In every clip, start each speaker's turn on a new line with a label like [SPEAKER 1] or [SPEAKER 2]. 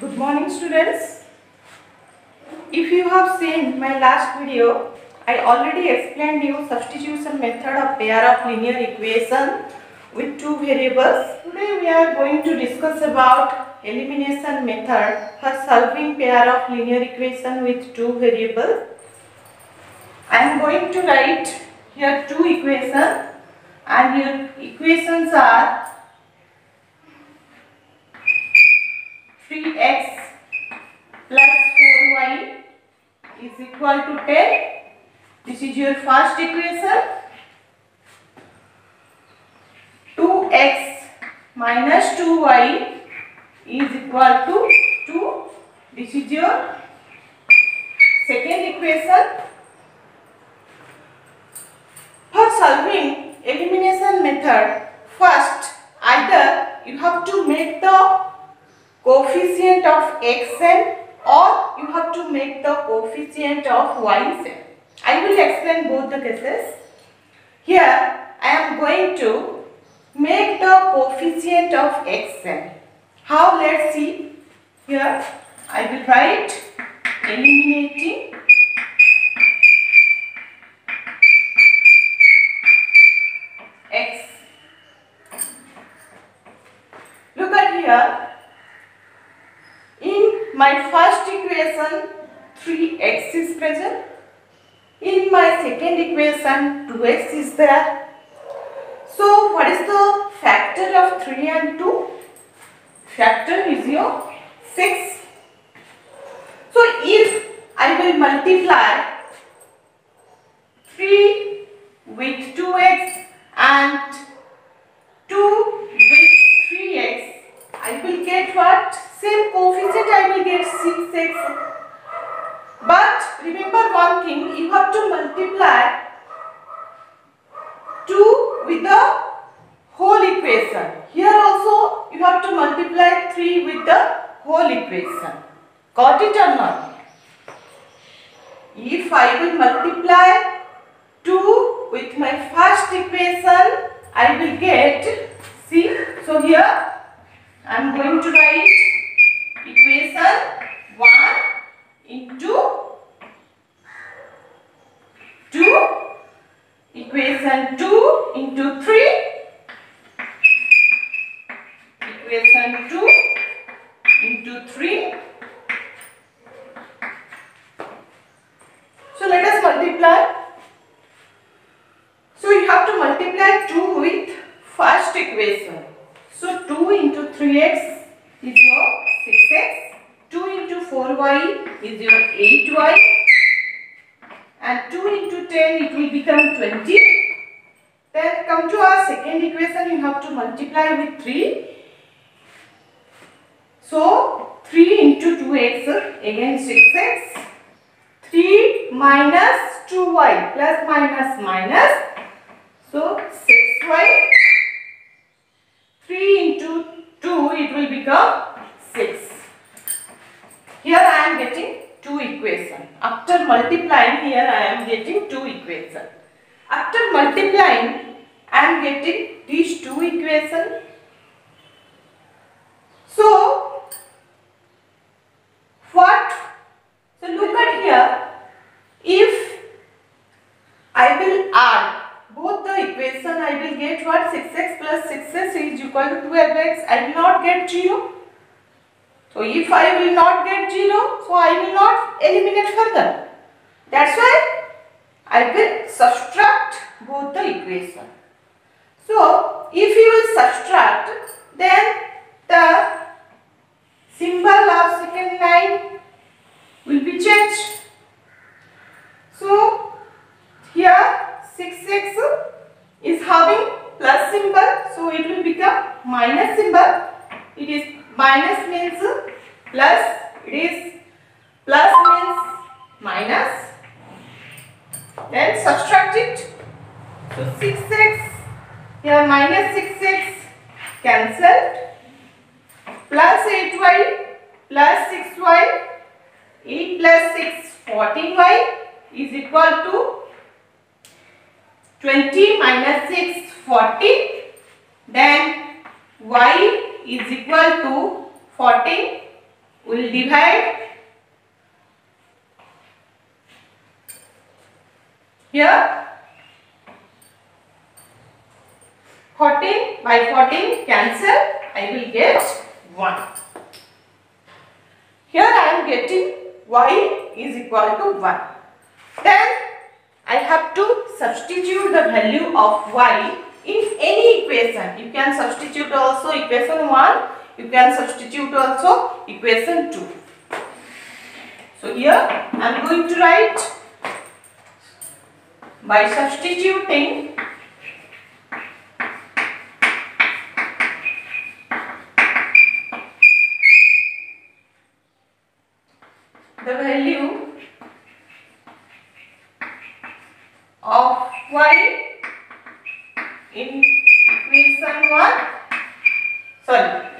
[SPEAKER 1] Good morning students. If you have seen my last video, I already explained you substitution method of pair of linear equation with two variables. Today we are going to discuss about elimination method for solving pair of linear equation with two variables. I am going to write here two equations and your equations are 3x plus 4y is equal to 10. This is your first equation. 2x minus 2y is equal to 2. This is your second equation. For solving elimination method, first either you have to make the coefficient of xn or you have to make the coefficient of yn. I will explain both the cases. Here I am going to make the coefficient of xn. How? Let's see. Here I will write eliminating x. Look at here. In my first equation 3x is present. In my second equation 2x is there. So what is the factor of 3 and 2? Factor is your 6. So if I will multiply 3 with 2x and 2 with 3x, I will get what? Same coefficient, I will get 6x. But remember one thing, you have to multiply 2 with the whole equation. Here also you have to multiply 3 with the whole equation. Got it or not? If I will multiply 2 with my first equation, I will get, see, so here I am going to write equation 1 into 2, equation 2 into 3, equation 2 into 3. So let us multiply. So you have to multiply 2 with first equation. So 2 into 3x is your 6x. 2 into 4y is your 8y, and 2 into 10 it will become 20. Then come to our second equation, you have to multiply with 3. So 3 into 2x again 6x. 3 minus 2y plus minus minus, so 6y. 3 into 2 it will become 6. Here I am getting 2 equations. After multiplying, here I am getting 2 equations. After multiplying, I am getting these 2 equations. So, what? So look at here. If I will add both the equation, I will get what? 6x plus 6x is equal to 12x. I will not get 0. So if I will not get 0, so I will not eliminate further. That's why I will subtract both the equation. So if you will subtract, then the symbol of second line will be changed. So here 6x is having plus symbol, so it will become minus symbol. It is minus means plus, it is plus means minus. Then subtract it. So 6x, here minus 6x cancelled, plus 8y plus 6y, 8 plus 6 14y is equal to 20 minus 6 40. Then y is equal to 14 will divide here 14 by 14 cancel, I will get 1. Here I am getting y is equal to 1. Then I have to substitute the value of y in any equation. You can substitute also equation 1, you can substitute also equation 2. So here I am going to write by substituting the value of y in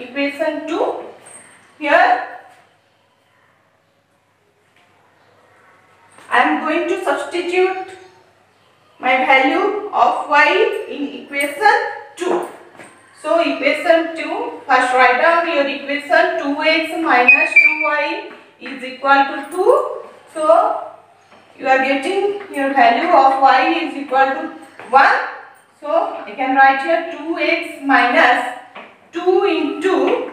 [SPEAKER 1] equation 2. Here I am going to substitute my value of y in equation 2. So equation 2, first write down your equation 2x minus 2y is equal to 2. So you are getting your value of y is equal to 1. So I can write here 2x minus 2 into,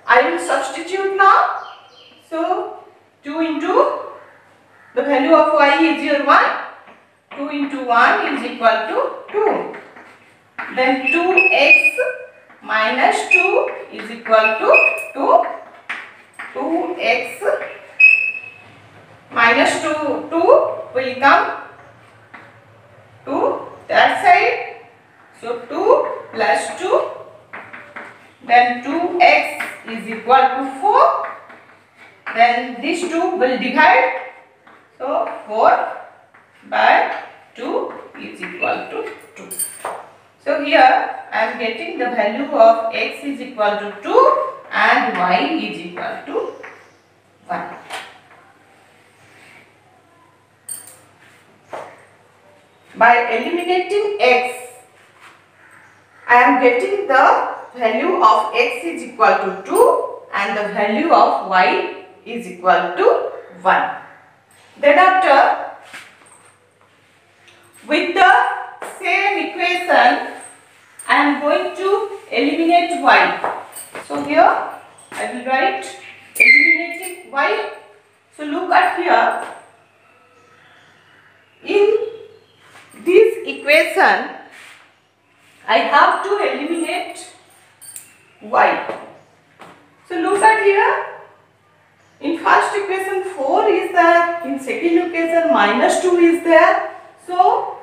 [SPEAKER 1] I will substitute now. So 2 into the value of y is your 1. 2 into 1 is equal to 2. Then 2x minus 2 is equal to 2. 2x minus 2 will come to that side. So 2 plus 2. Then 2x is equal to 4. Then these 2 will divide. So 4 by 2 is equal to 2. So here I am getting the value of x is equal to 2 and y is equal to 1. By eliminating x, I am getting the value of x is equal to 2 and the value of y is equal to 1. Thereafter, with the same equation, I am going to eliminate y. So here I will write eliminating y. So look at here. In this equation, I have to eliminate y. So look at here. In first equation 4 is there. In second equation minus 2 is there. So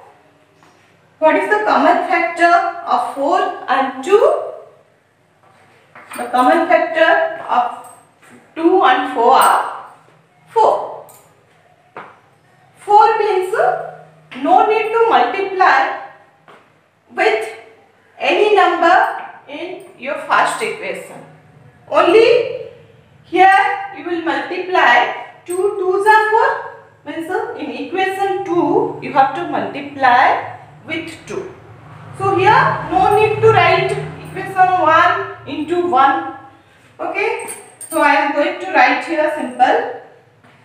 [SPEAKER 1] what is the common factor of 4 and 2? The common factor of 2 and 4 are 4. 4 means no need to multiply with any number in your first equation. Only here you will multiply 2 2s are 4. Means in equation 2 you have to multiply with 2. So here no need to write equation 1 into 1. Okay. So I am going to write here simple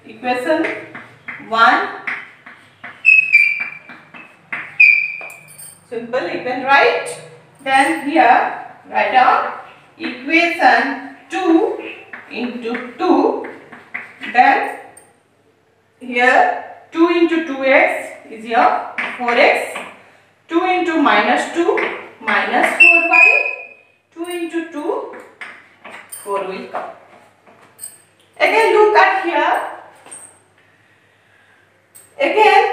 [SPEAKER 1] equation 1. Simple you can write. Then here write down equation 2 into 2. Then here 2 into 2x is here 4x. 2 into minus 2 minus 4y. 2 into 2 4 will come. Again look at here. Again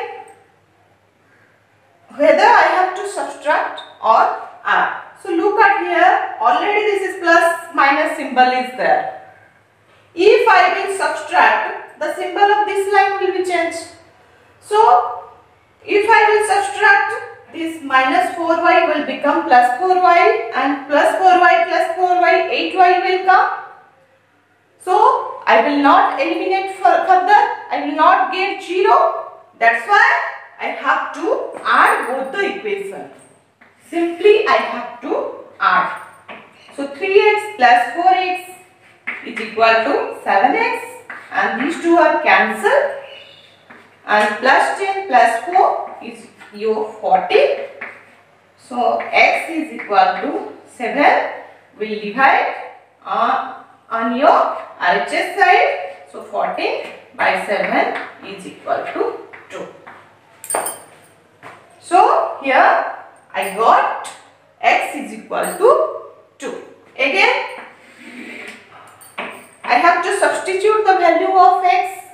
[SPEAKER 1] whether I have to subtract or add. So look at here, already this is plus minus symbol is there. If I will subtract, the symbol of this line will be changed. So if I will subtract, this minus 4y will become plus 4y and plus 4y plus 4y 8y will come. So I will not eliminate further, I will not get 0. That's why I have to add both the equations. Simply I have to add. So 3x plus 4x is equal to 7x, and these two are cancelled, and plus 10 plus 4 is your 40. So x is equal to 7. We'll divide on your RHS side. So 14 by 7 is equal to 2. So here I got x is equal to 2. Again I have to substitute the value of x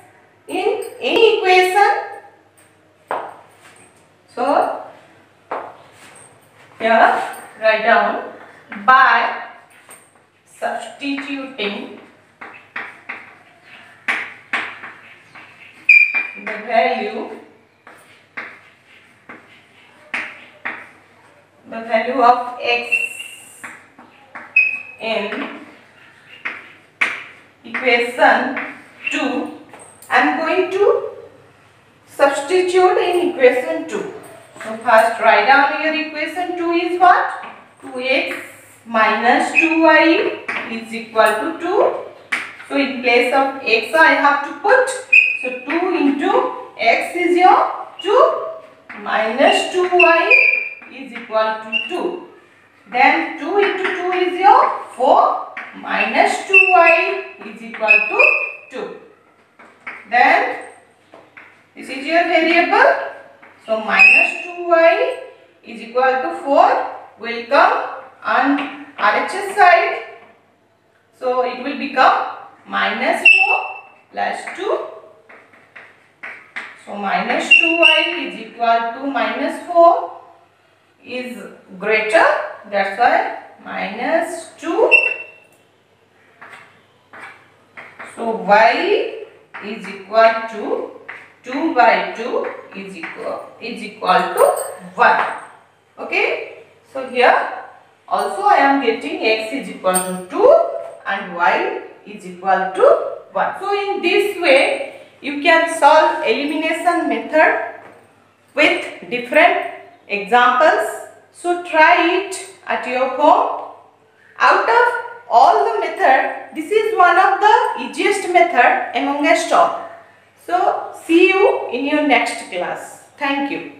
[SPEAKER 1] in any equation. So here write down by substituting the value of x in equation 2. I am going to substitute in equation 2. So first write down your equation 2 is what? 2x minus 2y is equal to 2. So in place of x I have to put, so 2 into x is your 2 minus 2y is equal to 2. Then 2 into 2 is your 4 minus 2y is equal to 2. Then this is your variable. So minus 2y is equal to 4 will come on RHS side. So it will become minus 4 plus 2. So minus 2y is equal to minus 4 is greater. That's why minus 2. So y is equal to 2 by 2 is equal to 1. Okay. So here also I am getting x is equal to 2 and y is equal to 1. So in this way you can solve elimination method with different examples. So try it at your home. Out of all the method, this is one of the easiest method amongst all. So see you in your next class. Thank you.